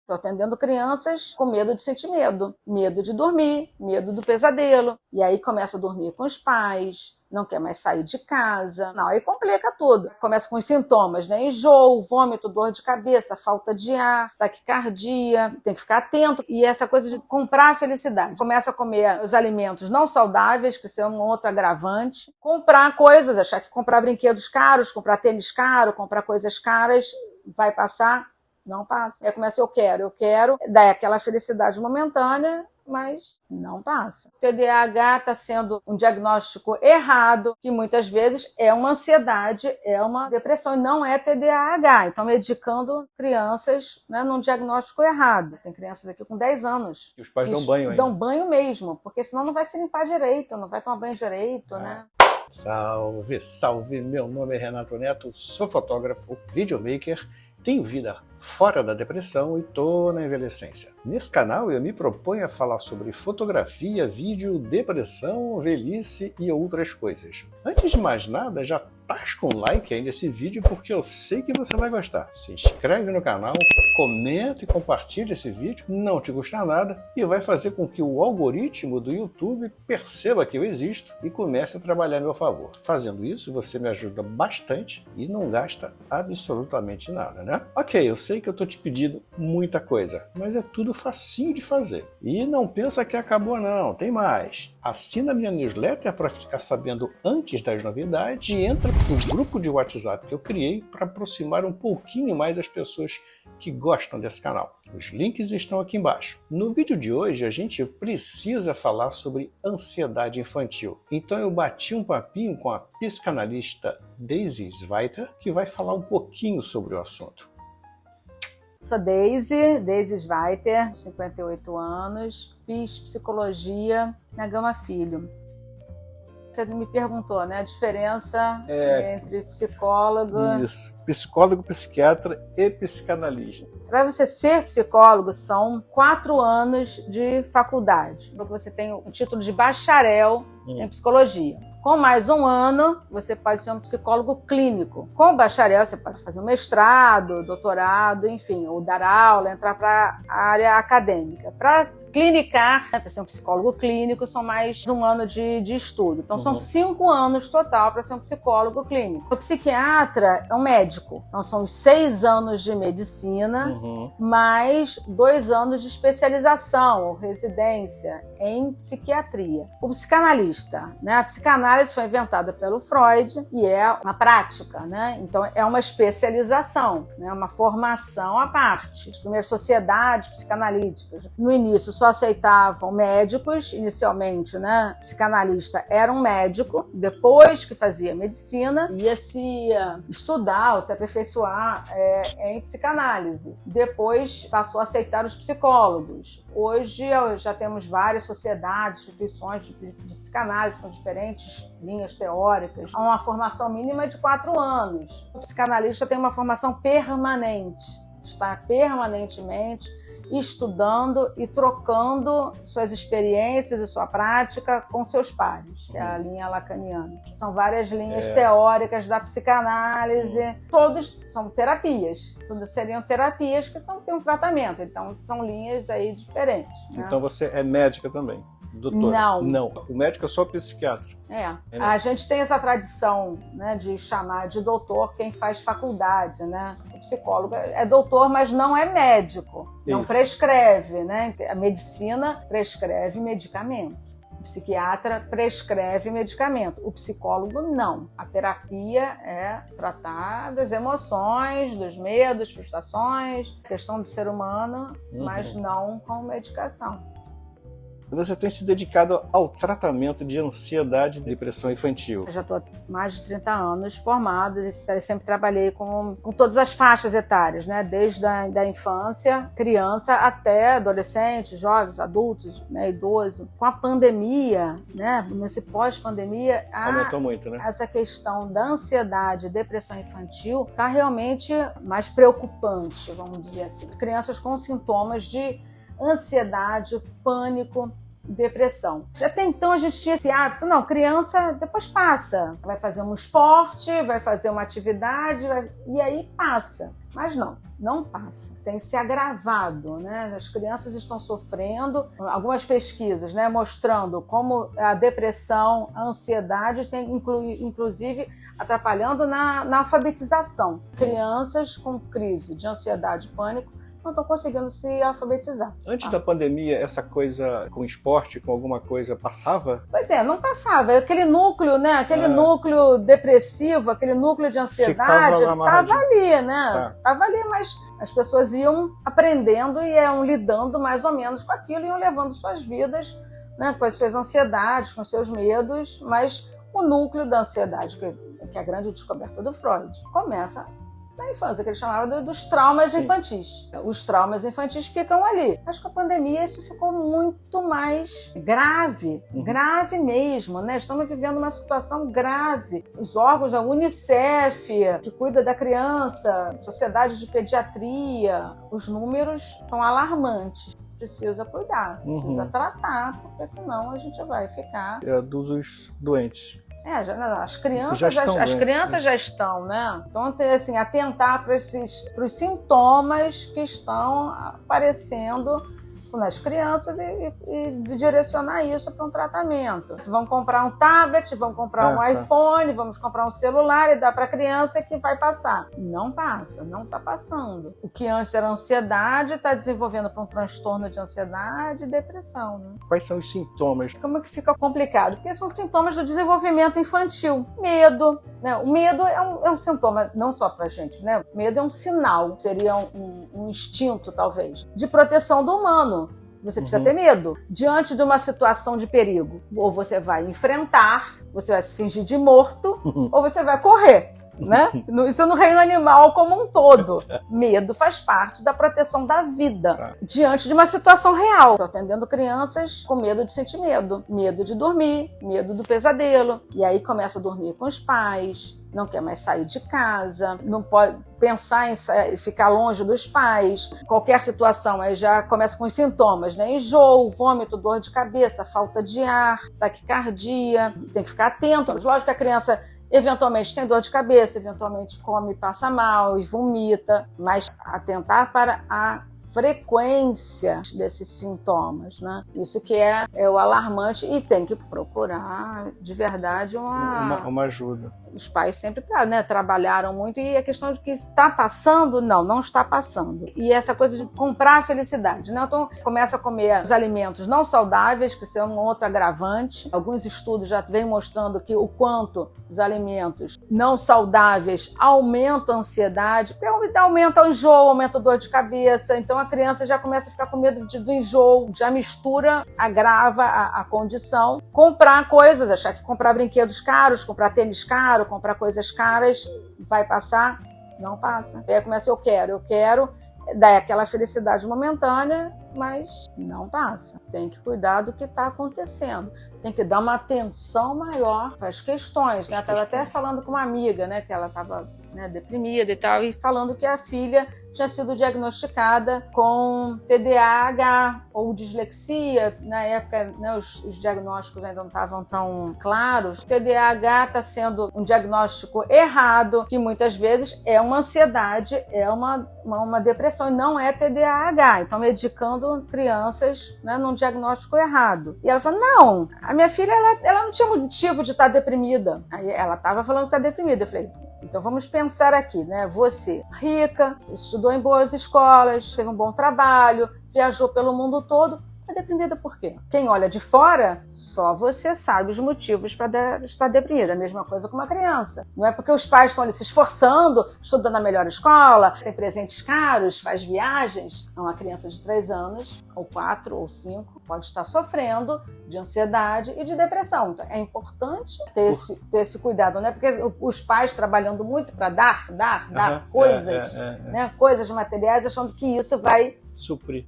Estou atendendo crianças com medo de sentir medo, medo de dormir, medo do pesadelo. E aí começa a dormir com os pais, não quer mais sair de casa. Não, aí complica tudo. Começa com os sintomas, né? Enjoo, vômito, dor de cabeça, falta de ar, taquicardia, tem que ficar atento. E essa coisa de comprar a felicidade. Começa a comer os alimentos não saudáveis, que são um outro agravante. Comprar coisas, achar que comprar brinquedos caros, comprar tênis caro, comprar coisas caras, vai passar? Não passa. Aí começa, eu quero, dá aquela felicidade momentânea, mas não passa. O TDAH está sendo um diagnóstico errado, que muitas vezes é uma ansiedade, é uma depressão, e não é TDAH. Então, medicando crianças, né, num diagnóstico errado. Tem crianças aqui com 10 anos. E os pais dão banho ainda. Dão banho mesmo, porque senão não vai se limpar direito, não vai tomar banho direito, né? Salve, salve! Meu nome é Renato Neto, sou fotógrafo, videomaker, tenho vida fora da depressão e tô na envelhecência. Nesse canal eu me proponho a falar sobre fotografia, vídeo, depressão, velhice e outras coisas. Antes de mais nada, já tasca um like aí nesse vídeo porque eu sei que você vai gostar. Se inscreve no canal, comenta e compartilha esse vídeo, não te custa nada e vai fazer com que o algoritmo do YouTube perceba que eu existo e comece a trabalhar a meu favor. Fazendo isso, você me ajuda bastante e não gasta absolutamente nada, né? Ok, eu sei que eu tô te pedindo muita coisa, mas é tudo facinho de fazer. E não pensa que acabou não, tem mais. Assina minha newsletter para ficar sabendo antes das novidades e entra no grupo de WhatsApp que eu criei para aproximar um pouquinho mais as pessoas que gostam desse canal. Os links estão aqui embaixo. No vídeo de hoje a gente precisa falar sobre ansiedade infantil. Então eu bati um papinho com a psicanalista Daisy Zweiter, que vai falar um pouquinho sobre o assunto. Sou Daisy Zweiter, 58 anos, fiz psicologia na Gama Filho. Você me perguntou, né, a diferença entre psicólogo... Isso, psicólogo, psiquiatra e psicanalista. Para você ser psicólogo, são 4 anos de faculdade. Você tem o título de bacharel em psicologia. Com mais 1 ano, você pode ser um psicólogo clínico. Com o bacharel, você pode fazer um mestrado, doutorado, enfim, ou dar aula, entrar para a área acadêmica. Para clinicar, né, para ser um psicólogo clínico, são mais 1 ano de estudo. Então, são 5 anos total para ser um psicólogo clínico. O psiquiatra é um médico. Então, são os 6 anos de medicina, mais 2 anos de especialização ou residência em psiquiatria. O psicanalista, né, a psicanálise foi inventada pelo Freud e é uma prática, né? Então é uma especialização, né? Uma formação à parte. As primeiras sociedades psicanalíticas no início só aceitavam médicos, inicialmente, né? Psicanalista era um médico, depois que fazia medicina ia se estudar ou se aperfeiçoar em psicanálise. Depois passou a aceitar os psicólogos. Hoje já temos várias sociedades, instituições de psicanálise com diferentes linhas teóricas. Há uma formação mínima de 4 anos. O psicanalista tem uma formação permanente, está permanentemente estudando e trocando suas experiências e sua prática com seus pares, que é a linha lacaniana. São várias linhas teóricas da psicanálise, todos são terapias, todas seriam terapias que têm um tratamento, então são linhas aí diferentes. Né? Então você é médica também? Doutora? Não. O médico é só psiquiatra. A gente tem essa tradição, né, de chamar de doutor quem faz faculdade, né? O psicólogo é doutor, mas não é médico. Não prescreve, né? A medicina prescreve medicamento. O psiquiatra prescreve medicamento. O psicólogo não. A terapia é tratar das emoções, dos medos, frustrações, questão do ser humano, mas não com medicação. Você tem se dedicado ao tratamento de ansiedade e depressão infantil. Eu já estou há mais de 30 anos formada e sempre trabalhei com todas as faixas etárias, né? Desde a infância, criança, até adolescentes, jovens, adultos, né? Idoso. Com a pandemia, né? Nesse pós-pandemia, aumentou muito, né? Essa questão da ansiedade e depressão infantil está realmente mais preocupante, vamos dizer assim. Crianças com sintomas de ansiedade, pânico, depressão. Até então a gente tinha esse hábito, não, criança depois passa, vai fazer um esporte, vai fazer uma atividade, e aí passa. Mas não passa. Tem se agravado, né? As crianças estão sofrendo. Algumas pesquisas, né, mostrando como a depressão, a ansiedade tem, inclusive, atrapalhando na alfabetização. Crianças com crise de ansiedade e pânico não estão conseguindo se alfabetizar. Antes da pandemia, essa coisa com esporte, com alguma coisa, passava? Pois é, não passava. Aquele núcleo, né? Aquele núcleo depressivo, aquele núcleo de ansiedade, estava ali, né? Estava ali, mas as pessoas iam aprendendo e iam lidando mais ou menos com aquilo, iam levando suas vidas, né, com as suas ansiedades, com os seus medos, mas o núcleo da ansiedade, que é a grande descoberta do Freud, começa na infância, que ele chamava dos traumas infantis. Os traumas infantis ficam ali. Mas com a pandemia isso ficou muito mais grave, grave mesmo, né? Estamos vivendo uma situação grave. Os órgãos da Unicef, que cuida da criança, Sociedade de Pediatria, os números estão alarmantes. Precisa cuidar, precisa tratar, porque senão a gente vai ficar... dos doentes. As crianças já estão, né? Então, assim, atentar para os sintomas que estão aparecendo nas crianças e direcionar isso para um tratamento. Vamos comprar um tablet, vamos comprar um iPhone, vamos comprar um celular e dar para a criança que vai passar. Não passa, não está passando. O que antes era ansiedade está desenvolvendo para um transtorno de ansiedade e depressão. Né? Quais são os sintomas? Como é que fica complicado? Porque são sintomas do desenvolvimento infantil. Medo, né? O medo é um sintoma, não só para a gente, né? O medo é um sinal, seria um instinto, talvez, de proteção do humano. Você precisa ter medo. Diante de uma situação de perigo, ou você vai enfrentar, você vai se fingir de morto, ou você vai correr. Né? Isso no reino animal como um todo. Medo faz parte da proteção da vida diante de uma situação real. Estou atendendo crianças com medo de sentir medo. Medo de dormir, medo do pesadelo. E aí começa a dormir com os pais, não quer mais sair de casa, não pode pensar em ficar longe dos pais. Qualquer situação, aí já começa com os sintomas, né? Enjoo, vômito, dor de cabeça, falta de ar, taquicardia. Tem que ficar atento. Lógico que a criança eventualmente tem dor de cabeça, eventualmente come, passa mal e vomita, mas atentar para a frequência desses sintomas, né? Isso que é o alarmante e tem que procurar de verdade uma ajuda. Os pais sempre trabalharam muito e a questão de que está passando, não está passando. E essa coisa de comprar a felicidade, né? Então começa a comer os alimentos não saudáveis, que são um outro agravante. Alguns estudos já vêm mostrando que o quanto os alimentos não saudáveis aumentam a ansiedade, aumenta o enjoo, aumenta a dor de cabeça. Então a criança já começa a ficar com medo do enjoo, já mistura, agrava a condição. Comprar coisas, achar que comprar brinquedos caros, comprar tênis caro, comprar coisas caras, vai passar? Não passa. Aí começa eu quero, dá aquela felicidade momentânea, mas não passa. Tem que cuidar do que está acontecendo. Tem que dar uma atenção maior para as questões. Né? Estava até falando com uma amiga, né, que ela estava deprimida e tal, e falando que a filha tinha sido diagnosticada com TDAH ou dislexia. Na época, né, os diagnósticos ainda não estavam tão claros. TDAH está sendo um diagnóstico errado, que muitas vezes é uma ansiedade, é uma depressão, e não é TDAH. Então, medicando crianças, né, num diagnóstico errado. E ela falou, não, a minha filha ela não tinha motivo de estar deprimida. Aí ela estava falando que está deprimida. Eu falei, então vamos pensar aqui, né? Você, rica, estudou em boas escolas, teve um bom trabalho, viajou pelo mundo todo, é deprimida por quê? Quem olha de fora, só você sabe os motivos para estar deprimida. A mesma coisa com uma criança. Não é porque os pais estão ali se esforçando, estudando na melhor escola, tem presentes caros, faz viagens. Uma criança de 3 anos, ou 4, ou 5, pode estar sofrendo de ansiedade e de depressão. Então, é importante ter esse cuidado, né? Porque os pais trabalhando muito para dar coisas, né? Coisas materiais, achando que isso vai suprir.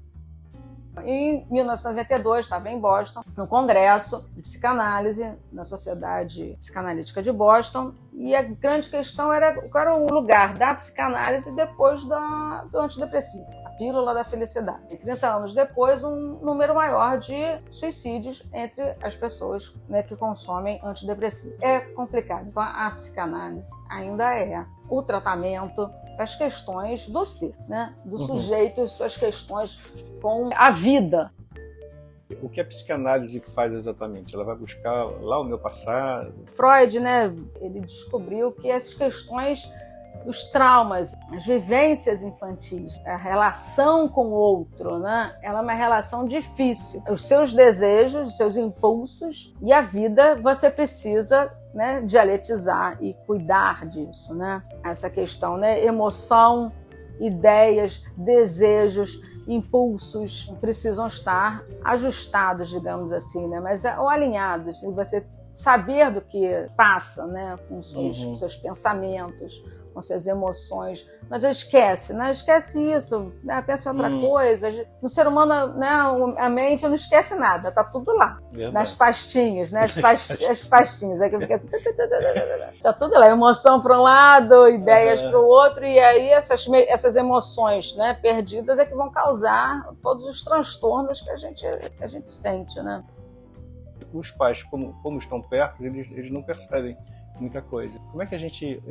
Em 1992, estava em Boston, num congresso de psicanálise na Sociedade Psicanalítica de Boston, e a grande questão era qual era o lugar da psicanálise depois do antidepressivo. A pílula da felicidade. E 30 anos depois, um número maior de suicídios entre as pessoas, né, que consomem antidepressivos. É complicado. Então, a psicanálise ainda é o tratamento das questões do ser, né, do sujeito e suas questões com a vida. O que a psicanálise faz exatamente? Ela vai buscar lá o meu passado? Freud, né, ele descobriu que essas questões, os traumas, as vivências infantis, a relação com o outro, né, ela é uma relação difícil. Os seus desejos, os seus impulsos e a vida, você precisa, né, dialetizar e cuidar disso, né? Essa questão, né, emoção, ideias, desejos, impulsos precisam estar ajustados, digamos assim, né? Mas ou alinhados, e você saber do que passa, né? Com seus pensamentos, com suas emoções. Mas esquece, né? Esquece isso, né? Pensa em outra coisa. No ser humano, né? A mente não esquece nada, tá tudo lá. Verdade. Nas pastinhas, né? As pastinhas, é que fica assim, tá tudo lá, emoção para um lado, ideias para o outro, e aí essas emoções, né, perdidas é que vão causar todos os transtornos que a gente sente, né? Os pais, como estão perto, eles não percebem muita coisa. Como é que a gente...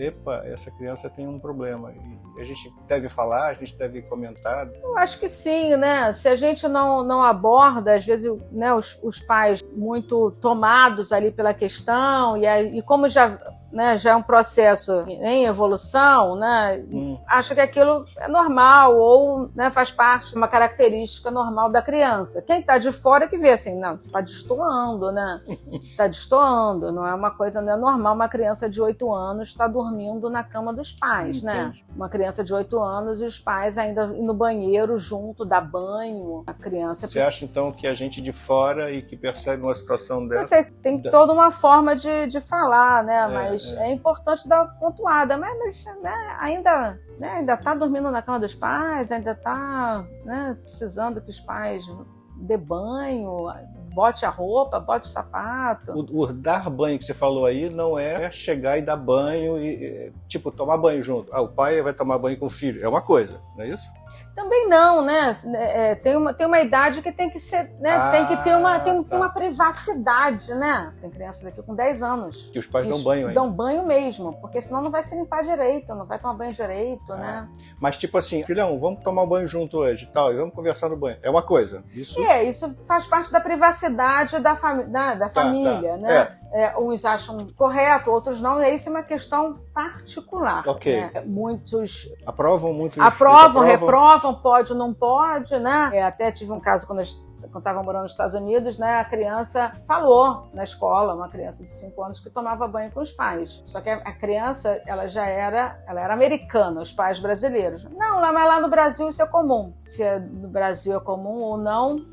essa criança tem um problema. E a gente deve falar, a gente deve comentar? Eu acho que sim, né? Se a gente não aborda, às vezes, né, os pais muito tomados ali pela questão, e como já é um processo em evolução, né? Acho que aquilo é normal ou, né, faz parte de uma característica normal da criança. Quem está de fora que vê assim, não, você está destoando, né? Está destoando, não é uma coisa, não é normal uma criança de 8 anos estar dormindo na cama dos pais, né? Uma criança de 8 anos e os pais ainda ir no banheiro junto, dar banho. A criança... Você acha, então, que a gente de fora e que percebe uma situação dessa... Você tem toda uma forma de falar, né? Mas é importante dar uma pontuada. Mas né, ainda tá dormindo na cama dos pais, ainda tá, né, precisando que os pais dê banho, bote a roupa, bote o sapato. O dar banho que você falou aí não é chegar e dar banho e, tipo, tomar banho junto. O pai vai tomar banho com o filho. É uma coisa, não é isso? Também não, né? Tem uma idade que tem que ser, né? Tem que ter uma privacidade, né? Tem crianças aqui com 10 anos. Que os pais dão banho ainda. Dão banho mesmo, porque senão não vai se limpar direito, não vai tomar banho direito, né? Mas tipo assim, filhão, vamos tomar banho junto hoje e tal, e vamos conversar no banho. É uma coisa. Isso faz parte da privacidade da família, né? Uns acham correto, outros não, e isso é uma questão particular. Ok. Né? Muitos aprovam, reprovam, pode ou não pode, né? Até tive um caso quando estava morando nos Estados Unidos, né? A criança falou na escola, uma criança de 5 anos que tomava banho com os pais. Só que a criança, ela era americana, os pais brasileiros. Não, mas lá no Brasil isso é comum. Se no Brasil é comum ou não,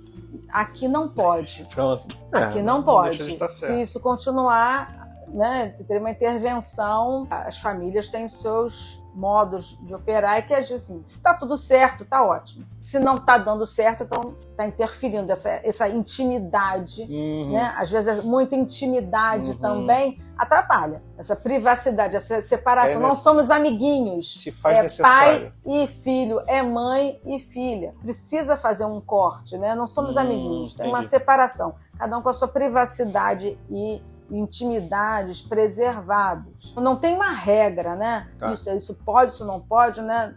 aqui não pode. Pronto. Aqui não pode. Se isso continuar, né, ter uma intervenção, as famílias têm seus modos de operar e que às vezes, assim, se está tudo certo, está ótimo. Se não está dando certo, então está interferindo essa intimidade, né? Às vezes muita intimidade também atrapalha. Essa privacidade, essa separação. Não somos amiguinhos. Se faz necessário. Pai e filho, é mãe e filha. Precisa fazer um corte, né? Não somos amiguinhos. Tem uma separação. Cada um com a sua privacidade e intimidades preservados. Não tem uma regra, né? Tá. Isso pode, isso não pode, né?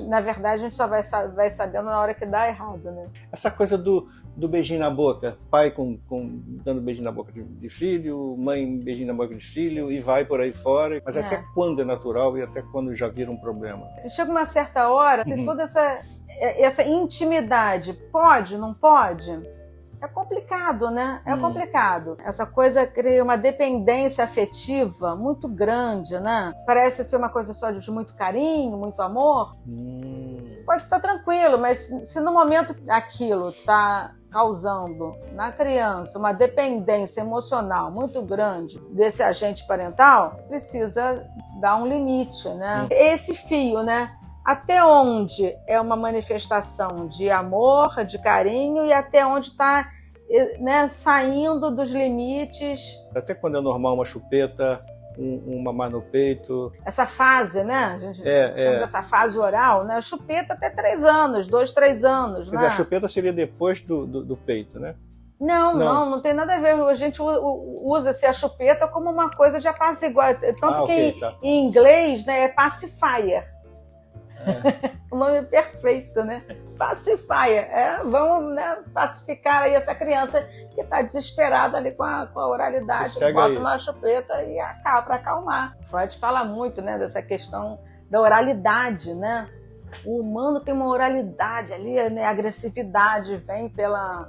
Na verdade, a gente só vai sabendo na hora que dá errado, né? Essa coisa do beijinho na boca, pai dando beijinho na boca de filho, mãe beijinho na boca de filho, e vai por aí fora. Mas até quando é natural e até quando já vira um problema? Chega uma certa hora, tem toda essa intimidade. Pode, não pode? É complicado, né? É complicado. Essa coisa cria uma dependência afetiva muito grande, né? Parece ser uma coisa só de muito carinho, muito amor. Pode estar tranquilo, mas se no momento aquilo está causando na criança uma dependência emocional muito grande desse agente parental, precisa dar um limite, né? Esse fio, né? Até onde é uma manifestação de amor, de carinho, e até onde está, né, saindo dos limites. Até quando é normal uma chupeta, um mamar no peito. Essa fase, né? A gente chama dessa fase oral, né? Chupeta até 3 anos, 2, 3 anos, Quer né? dizer, a chupeta seria depois do peito, né? Não tem nada a ver. A gente usa-se a chupeta como uma coisa de apaziguar. Tanto que em inglês, né, é pacifier. O nome é perfeito, né? Pacifier. Vamos, né, pacificar aí essa criança que está desesperada ali com a oralidade. Bota uma chupeta e acaba para acalmar. Freud fala muito, né, dessa questão da oralidade, né? O humano tem uma oralidade ali, né? A agressividade vem pela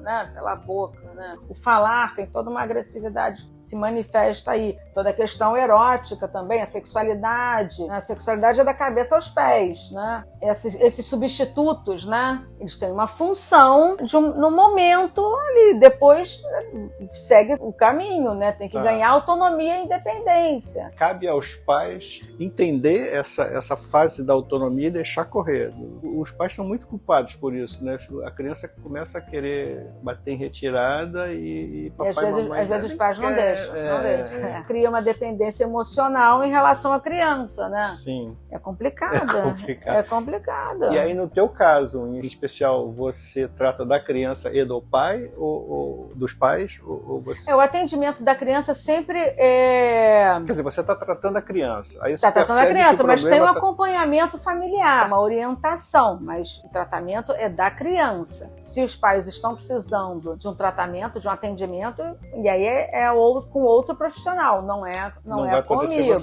boca, né? O falar tem toda uma agressividade que se manifesta aí. Toda a questão erótica também, a sexualidade. Né? A sexualidade é da cabeça aos pés, né? Esses substitutos, né? Eles têm uma função no momento ali. Depois segue o caminho, né? Tem que ganhar autonomia e independência. Cabe aos pais entender essa fase da autonomia e deixar correr. Os pais são muito culpados por isso, né? A criança começa a querer bater em retirada e papai e mamãe... Às vezes os pais não deixam. Cria uma dependência emocional em relação à criança, né? Sim. É complicado. É complicado. E aí, no teu caso, em especial, você trata da criança e do pai, ou dos pais, ou você... O atendimento da criança sempre é... Quer dizer, você está tratando a criança. Aí está tratando a criança, mas tem um acompanhamento familiar, uma orientação, mas o tratamento é da criança. Se os pais estão precisando de um tratamento, de um atendimento, e aí com outro profissional, não é comigo.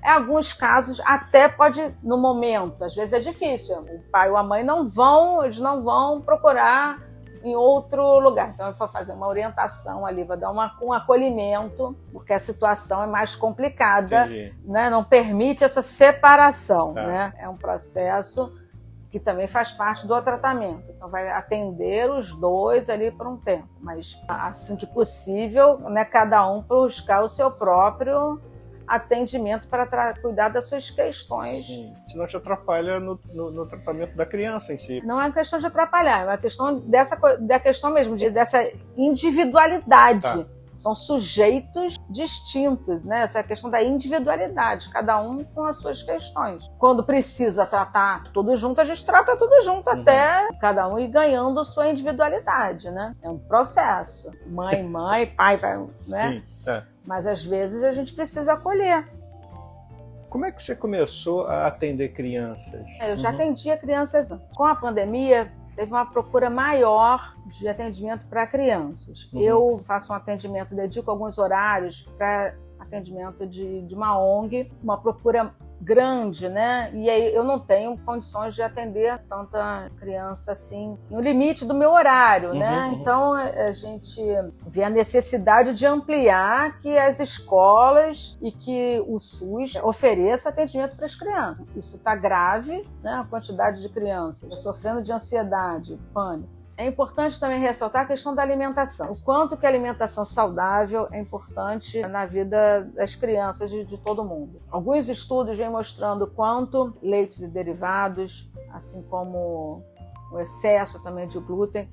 Em alguns casos até pode, no momento, às vezes é difícil, o pai ou a mãe eles não vão procurar em outro lugar. Então eu vou fazer uma orientação ali, vou dar um acolhimento, porque a situação é mais complicada, né? Não permite essa separação, né? É um processo que também faz parte do tratamento. Então vai atender os dois ali por um tempo, mas assim que possível, né, cada um buscar o seu próprio atendimento para cuidar das suas questões. Sim. Senão te atrapalha no tratamento da criança em si. Não é uma questão de atrapalhar, é uma questão da questão mesmo, dessa individualidade. São sujeitos distintos, né? Essa questão da individualidade, cada um com as suas questões. Quando precisa tratar tudo junto, a gente trata tudo junto até cada um ir ganhando sua individualidade, né? É um processo. Mãe, pai, né? Sim, Mas às vezes a gente precisa acolher. Como é que você começou a atender crianças? Eu já atendia crianças antes. Com a pandemia, teve uma procura maior de atendimento para crianças. Eu faço um atendimento, dedico alguns horários para atendimento de uma ONG, uma procura grande, né? E aí eu não tenho condições de atender tanta criança assim, no limite do meu horário, né? Então a gente vê a necessidade de ampliar que as escolas e que o SUS ofereça atendimento para as crianças. Isso está grave, né? A quantidade de crianças sofrendo de ansiedade, pânico. É importante também ressaltar a questão da alimentação. O quanto que a alimentação saudável é importante na vida das crianças de todo mundo. Alguns estudos vêm mostrando quanto leites e derivados, assim como o excesso também de glúten,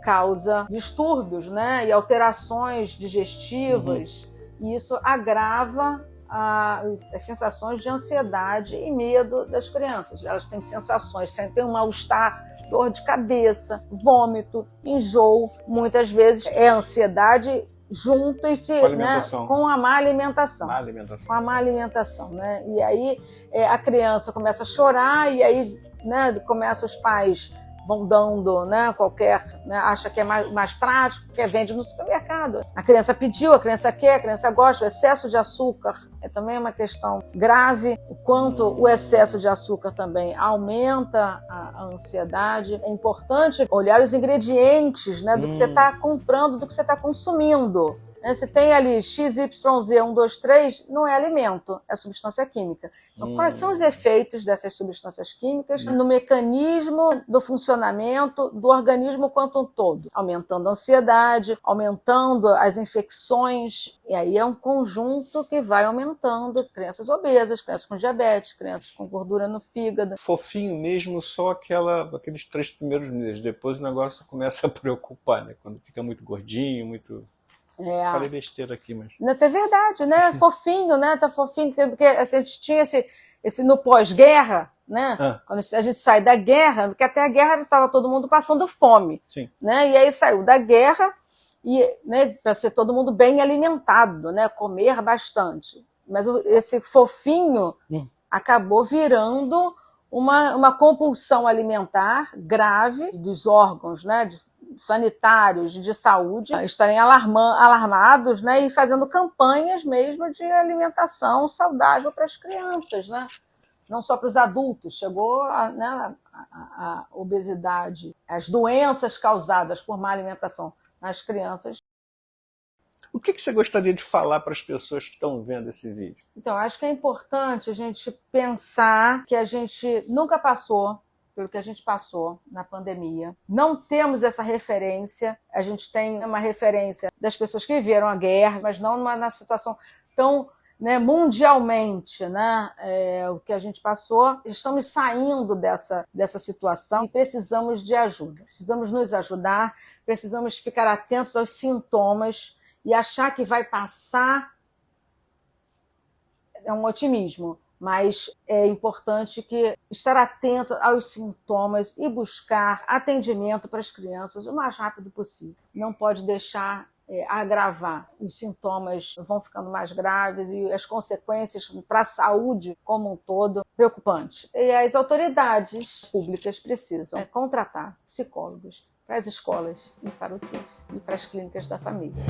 causa distúrbios, né? E alterações digestivas. E isso agrava as sensações de ansiedade e medo das crianças. Elas têm sensações, sentem um mal-estar, dor de cabeça, vômito, enjoo. Muitas vezes é ansiedade junto-se, né, com a má alimentação. Com a má alimentação, né? E aí a criança começa a chorar e aí, né, começa os pais vão dando, né, acha que é mais prático, que vende no supermercado. A criança pediu, a criança quer, a criança gosta. O excesso de açúcar é também uma questão grave. O quanto o excesso de açúcar também aumenta a ansiedade. É importante olhar os ingredientes, né, do que você está comprando, do que você está consumindo. Se tem ali XYZ, 1, 2, 3, não é alimento, é substância química. Então, quais são os efeitos dessas substâncias químicas no mecanismo do funcionamento do organismo quanto um todo? Aumentando a ansiedade, aumentando as infecções, e aí é um conjunto que vai aumentando crianças obesas, crianças com diabetes, crianças com gordura no fígado. Fofinho mesmo, só aqueles 3 primeiros meses, depois o negócio começa a preocupar, né? Quando fica muito gordinho, muito... Falei besteira aqui, mas... É verdade, né? Fofinho, né? Tá fofinho, porque assim, a gente tinha esse no pós-guerra, né? Quando a gente sai da guerra, porque até a guerra estava todo mundo passando fome. Sim. Né? E aí saiu da guerra, e, né, para ser todo mundo bem alimentado, né? Comer bastante. Mas esse fofinho acabou virando uma compulsão alimentar grave dos órgãos, né? Sanitários, de saúde, estarem alarmados, né, e fazendo campanhas mesmo de alimentação saudável para as crianças, né? Não só para os adultos. Chegou a obesidade, as doenças causadas por má alimentação nas crianças. O que você gostaria de falar para as pessoas que estão vendo esse vídeo? Então, acho que é importante a gente pensar que a gente nunca passou pelo que a gente passou na pandemia. Não temos essa referência. A gente tem uma referência das pessoas que viveram a guerra, mas não numa situação tão, né, mundialmente, né, o que a gente passou. Estamos saindo dessa situação e precisamos de ajuda. Precisamos nos ajudar, precisamos ficar atentos aos sintomas e achar que vai passar é um otimismo. Mas é importante estar atento aos sintomas e buscar atendimento para as crianças o mais rápido possível. Não pode deixar agravar. Os sintomas vão ficando mais graves e as consequências para a saúde como um todo preocupantes. E as autoridades públicas precisam contratar psicólogos para as escolas e para os CIRs e para as clínicas da família.